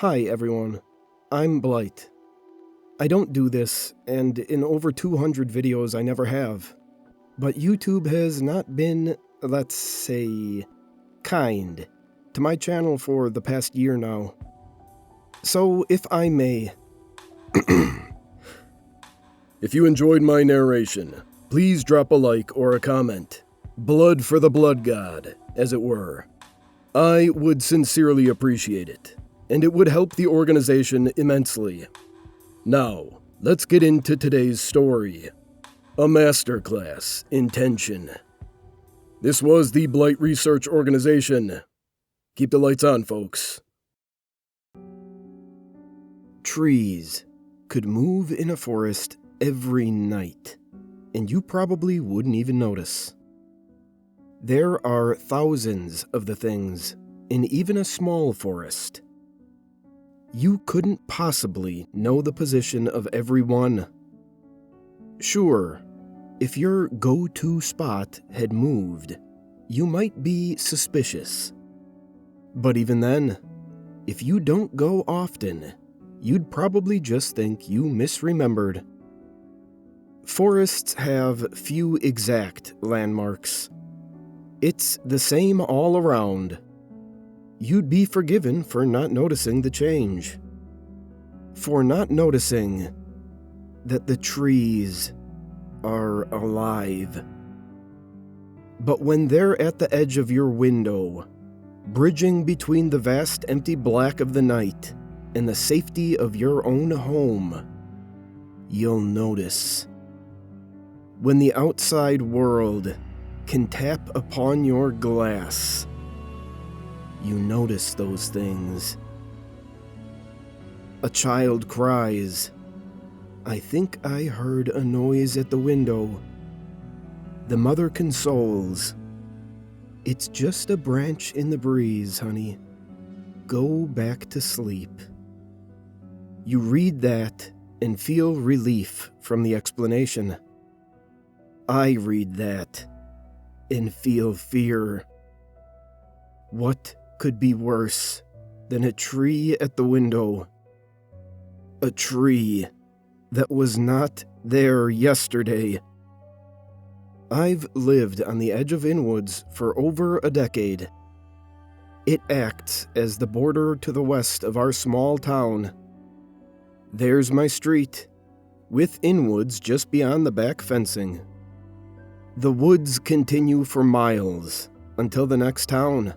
Hi everyone, I'm Blight. I don't do this, and in over 200 videos I never have. But YouTube has not been, let's say, kind to my channel for the past year now. So, if I may... If you enjoyed my narration, please drop a like or a comment. Blood for the blood god, as it were. I would sincerely appreciate it, and it would help the organization immensely. Now, let's get into today's story. A masterclass in tension. This was the Blight Research Organization. Keep the lights on, folks. Trees could move in a forest every night, and you probably wouldn't even notice. There are thousands of the things in even a small forest. You couldn't possibly know the position of every one. Sure, if your go-to spot had moved, you might be suspicious. But even then, if you don't go often, you'd probably just think you misremembered. Forests have few exact landmarks. It's the same all around. You'd be forgiven for not noticing the change. For not noticing that the trees are alive. But when they're at the edge of your window, bridging between the vast empty black of the night and the safety of your own home, you'll notice. When the outside world can tap upon your glass, you notice those things. A child cries. I think I heard a noise at the window. The mother consoles. It's just a branch in the breeze, honey. Go back to sleep. You read that and feel relief from the explanation. I read that and feel fear. What could be worse than a tree at the window? A tree that was not there yesterday. I've lived on the edge of Inwoods for over a decade. It acts as the border to the west of our small town. There's my street, with Inwoods just beyond the back fencing. The woods continue for miles until the next town.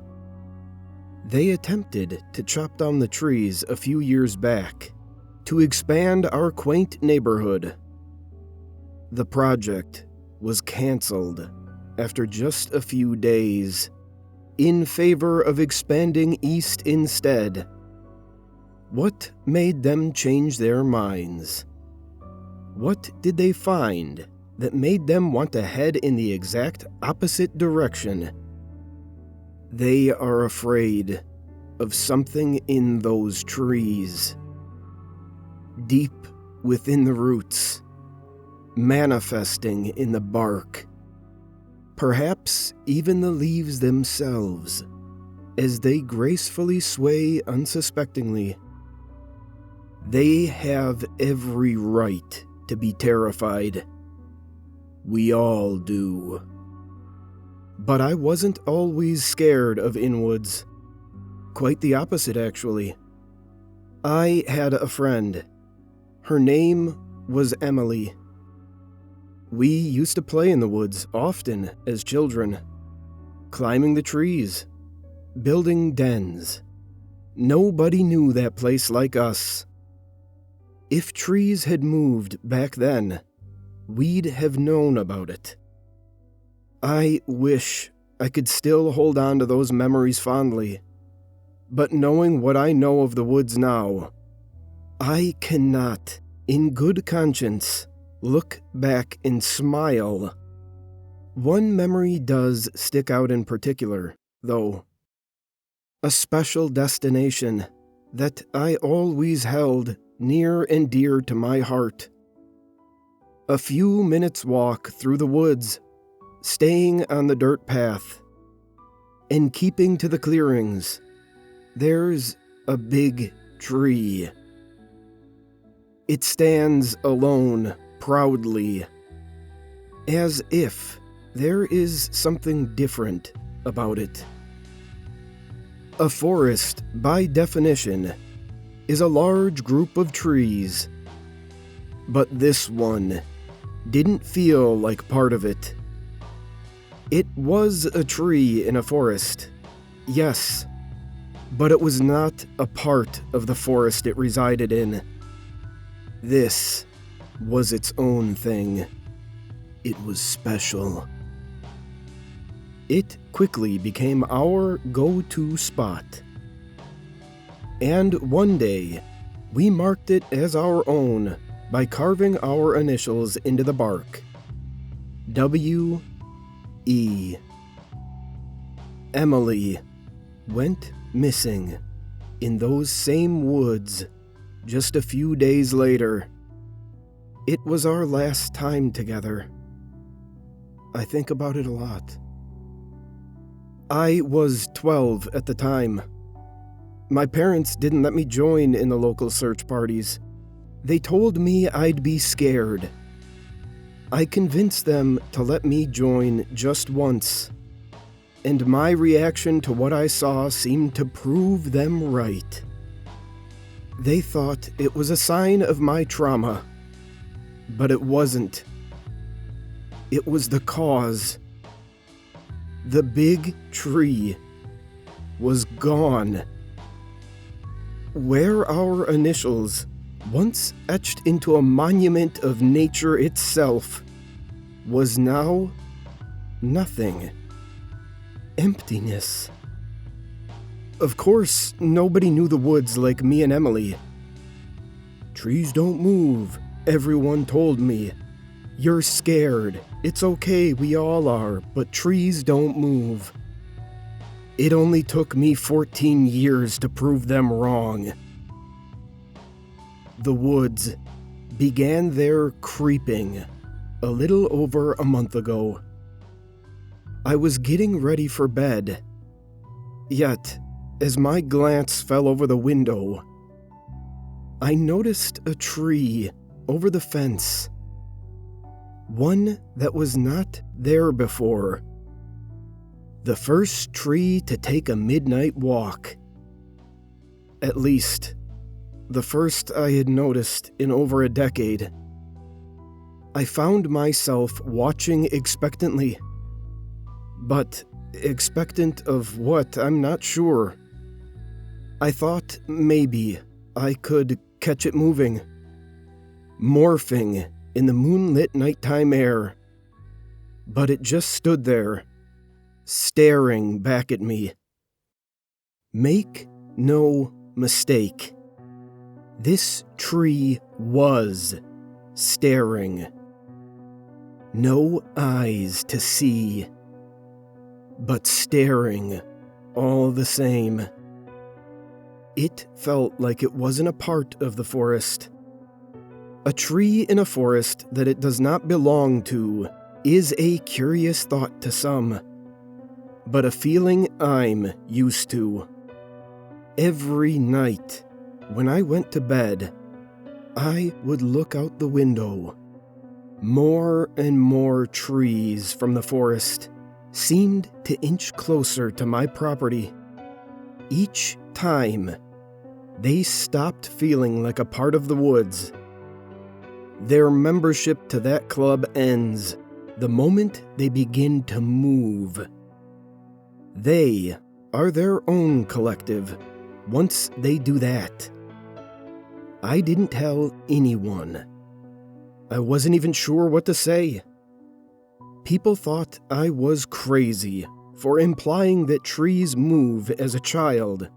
They attempted to chop down the trees a few years back to expand our quaint neighborhood. The project was canceled after just a few days in favor of expanding east instead. What made them change their minds? What did they find that made them want to head in the exact opposite direction? They are afraid of something in those trees. Deep within the roots, manifesting in the bark. Perhaps even the leaves themselves, as they gracefully sway unsuspectingly. They have every right to be terrified. We all do. But I wasn't always scared of Inwoods. Quite the opposite, actually. I had a friend. Her name was Emily. We used to play in the woods often as children, climbing the trees, building dens. Nobody knew that place like us. If trees had moved back then, we'd have known about it. I wish I could still hold on to those memories fondly, but knowing what I know of the woods now, I cannot, in good conscience, look back and smile. One memory does stick out in particular, though. A special destination that I always held near and dear to my heart. A few minutes' walk through the woods, staying on the dirt path, and keeping to the clearings. There's a big tree. It stands alone, proudly, as if there is something different about it. A forest, by definition, is a large group of trees, but this one didn't feel like part of it. It was a tree in a forest, yes, but it was not a part of the forest it resided in. This was its own thing. It was special. It quickly became our go-to spot. And one day, we marked it as our own by carving our initials into the bark. W.E. Emily went missing in those same woods just a few days later. It was our last time together. I think about it a lot. I was 12 at the time. My parents didn't let me join in the local search parties. They told me I'd be scared. I convinced them to let me join just once, and my reaction to what I saw seemed to prove them right. They thought it was a sign of my trauma, but it wasn't. It was the cause. The big tree was gone. Where our initials, once etched into a monument of nature itself, was now nothing. Emptiness. Of course, nobody knew the woods like me and Emily. Trees don't move, everyone told me. You're scared. It's okay, we all are, but trees don't move. It only took me 14 years to prove them wrong. The woods began their creeping a little over a month ago. I was getting ready for bed. Yet, as my glance fell over the window, I noticed a tree over the fence. One that was not there before. The first tree to take a midnight walk. At least, the first I had noticed in over a decade. I found myself watching expectantly. But expectant of what, I'm not sure. I thought maybe I could catch it moving, morphing in the moonlit nighttime air. But it just stood there, staring back at me. Make no mistake. This tree was staring. No eyes to see, but staring all the same. It felt like it wasn't a part of the forest. A tree in a forest that it does not belong to is a curious thought to some, but a feeling I'm used to. Every night, when I went to bed, I would look out the window. More and more trees from the forest seemed to inch closer to my property. Each time, they stopped feeling like a part of the woods. Their membership to that club ends the moment they begin to move. They are their own collective once they do that. I didn't tell anyone. I wasn't even sure what to say. People thought I was crazy for implying that trees move as a child.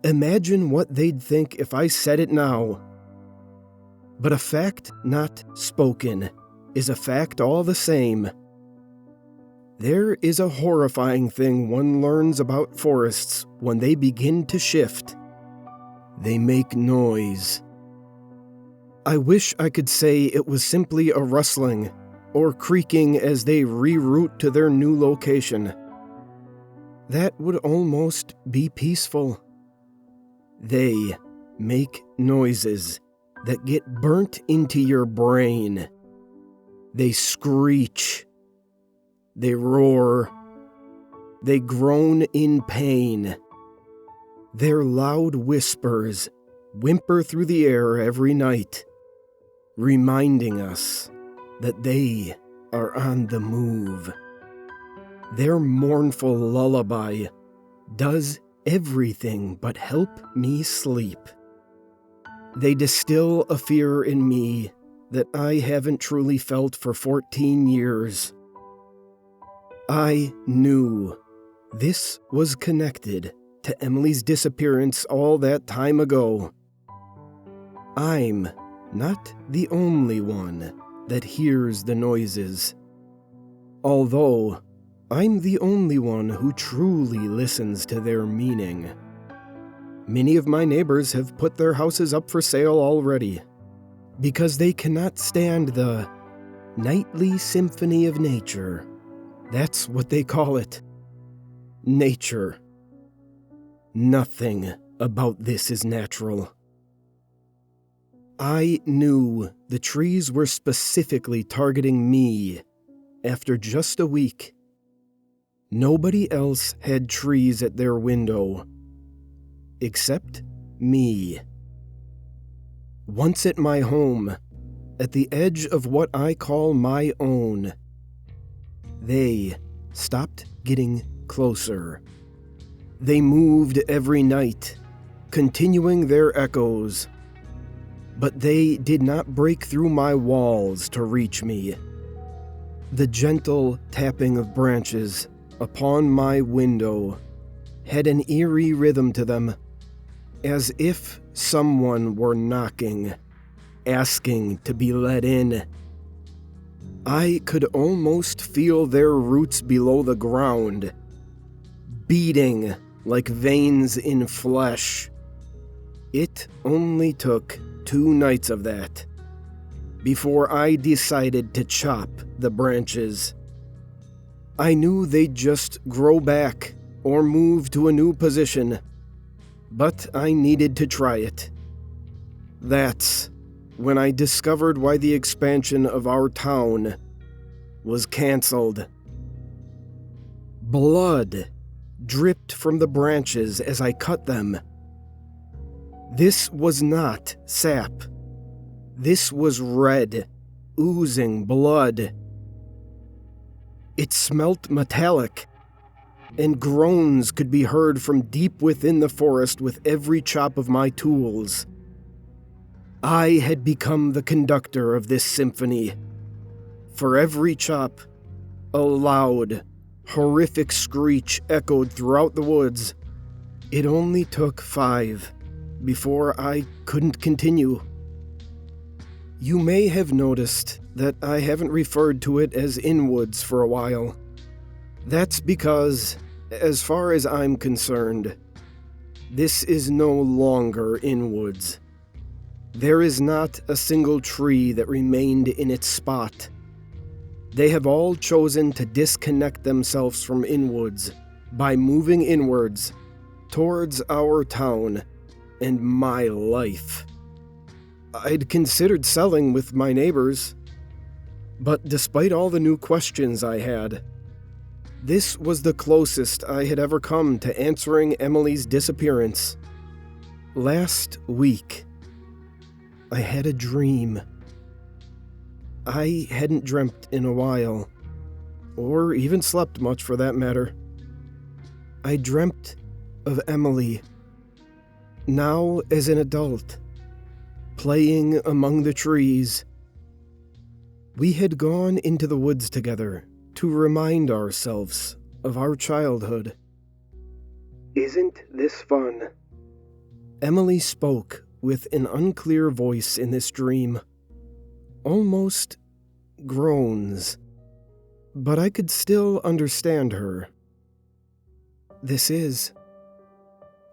Imagine what they'd think if I said it now. But a fact not spoken is a fact all the same. There is a horrifying thing one learns about forests when they begin to shift. They make noise. I wish I could say it was simply a rustling or creaking as they reroute to their new location. That would almost be peaceful. They make noises that get burnt into your brain. They screech. They roar. They groan in pain. Their loud whispers whimper through the air every night, reminding us that they are on the move. Their mournful lullaby does everything but help me sleep. They distill a fear in me that I haven't truly felt for 14 years. I knew this was connected to Emily's disappearance all that time ago. I'm not the only one that hears the noises, although I'm the only one who truly listens to their meaning. Many of my neighbors have put their houses up for sale already, because they cannot stand the nightly symphony of nature. That's what they call it. Nature. Nothing about this is natural. I knew the trees were specifically targeting me after just a week. Nobody else had trees at their window, except me. Once at my home, at the edge of what I call my own, they stopped getting closer. They moved every night, continuing their echoes, but they did not break through my walls to reach me. The gentle tapping of branches upon my window had an eerie rhythm to them, as if someone were knocking, asking to be let in. I could almost feel their roots below the ground, beating like veins in flesh. It only took 2 nights of that before I decided to chop the branches. I knew they'd just grow back or move to a new position, but I needed to try it. That's when I discovered why the expansion of our town was canceled. Blood dripped from the branches as I cut them. This was not sap. This was red, oozing blood. It smelt metallic, and groans could be heard from deep within the forest with every chop of my tools. I had become the conductor of this symphony. For every chop, a loud, horrific screech echoed throughout the woods. It only took 5 before I couldn't continue. You may have noticed that I haven't referred to it as Inwoods for a while. That's because, as far as I'm concerned, this is no longer Inwoods. There is not a single tree that remained in its spot. They have all chosen to disconnect themselves from Inwoods by moving inwards towards our town and my life. I'd considered selling with my neighbors, but despite all the new questions I had, this was the closest I had ever come to answering Emily's disappearance. Last week, I had a dream. I hadn't dreamt in a while, or even slept much for that matter. I dreamt of Emily, now as an adult, playing among the trees. We had gone into the woods together to remind ourselves of our childhood. Isn't this fun? Emily spoke with an unclear voice in this dream, almost groans, but I could still understand her. This is,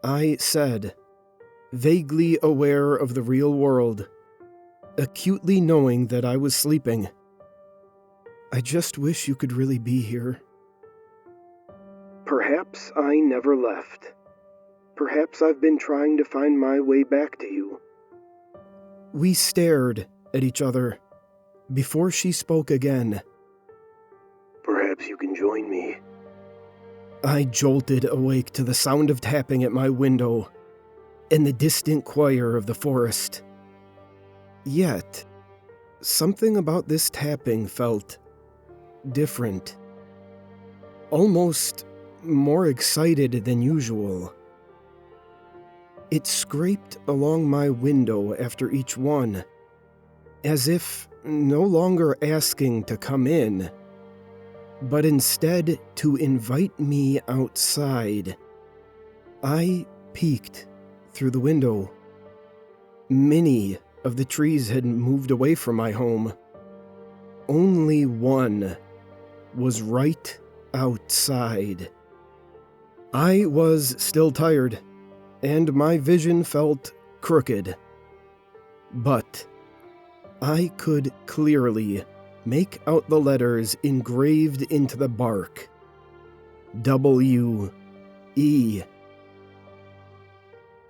I said, vaguely aware of the real world, acutely knowing that I was sleeping. I just wish you could really be here. Perhaps I never left. Perhaps I've been trying to find my way back to you." We stared at each other before she spoke again. "Perhaps you can join me." I jolted awake to the sound of tapping at my window and the distant choir of the forest. Yet, something about this tapping felt different. Almost more excited than usual. It scraped along my window after each one, as if no longer asking to come in, but instead to invite me outside. I peeked through the window. Many of the trees had moved away from my home. Only one was right outside. I was still tired, and my vision felt crooked. But I could clearly make out the letters engraved into the bark. W-E.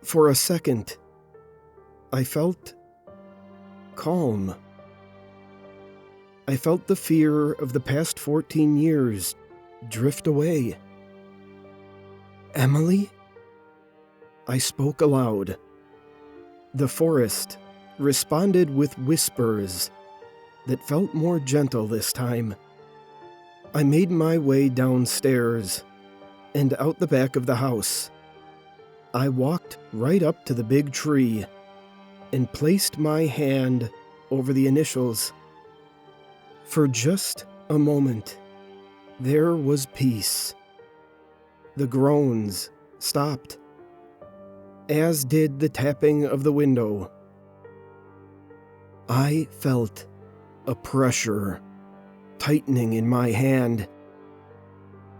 For a second, I felt calm. I felt the fear of the past 14 years drift away. "Emily?" I spoke aloud. The forest responded with whispers that felt more gentle this time. I made my way downstairs and out the back of the house. I walked right up to the big tree and placed my hand over the initials. For just a moment, there was peace. The groans stopped, as did the tapping of the window. I felt a pressure tightening in my hand,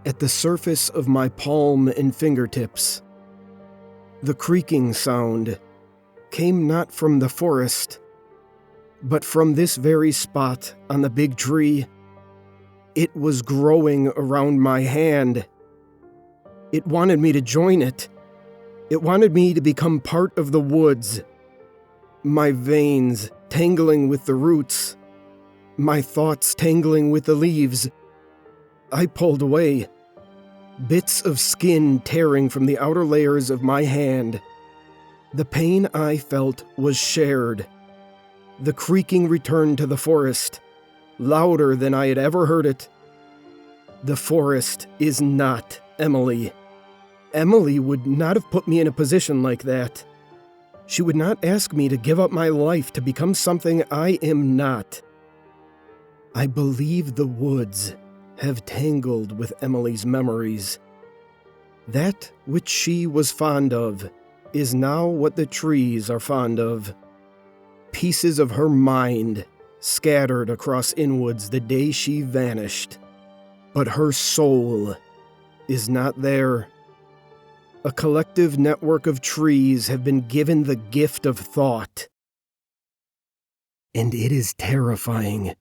at the surface of my palm and fingertips. The creaking sound came not from the forest, but from this very spot on the big tree. It was growing around my hand. It wanted me to join it. It wanted me to become part of the woods. My veins tangling with the roots, my thoughts tangling with the leaves. I pulled away, bits of skin tearing from the outer layers of my hand. The pain I felt was shared. The creaking returned to the forest, louder than I had ever heard it. The forest is not Emily. Emily would not have put me in a position like that. She would not ask me to give up my life to become something I am not. I believe the woods have tangled with Emily's memories. That which she was fond of is now what the trees are fond of. Pieces of her mind scattered across Inwoods the day she vanished. But her soul is not there. A collective network of trees have been given the gift of thought. And it is terrifying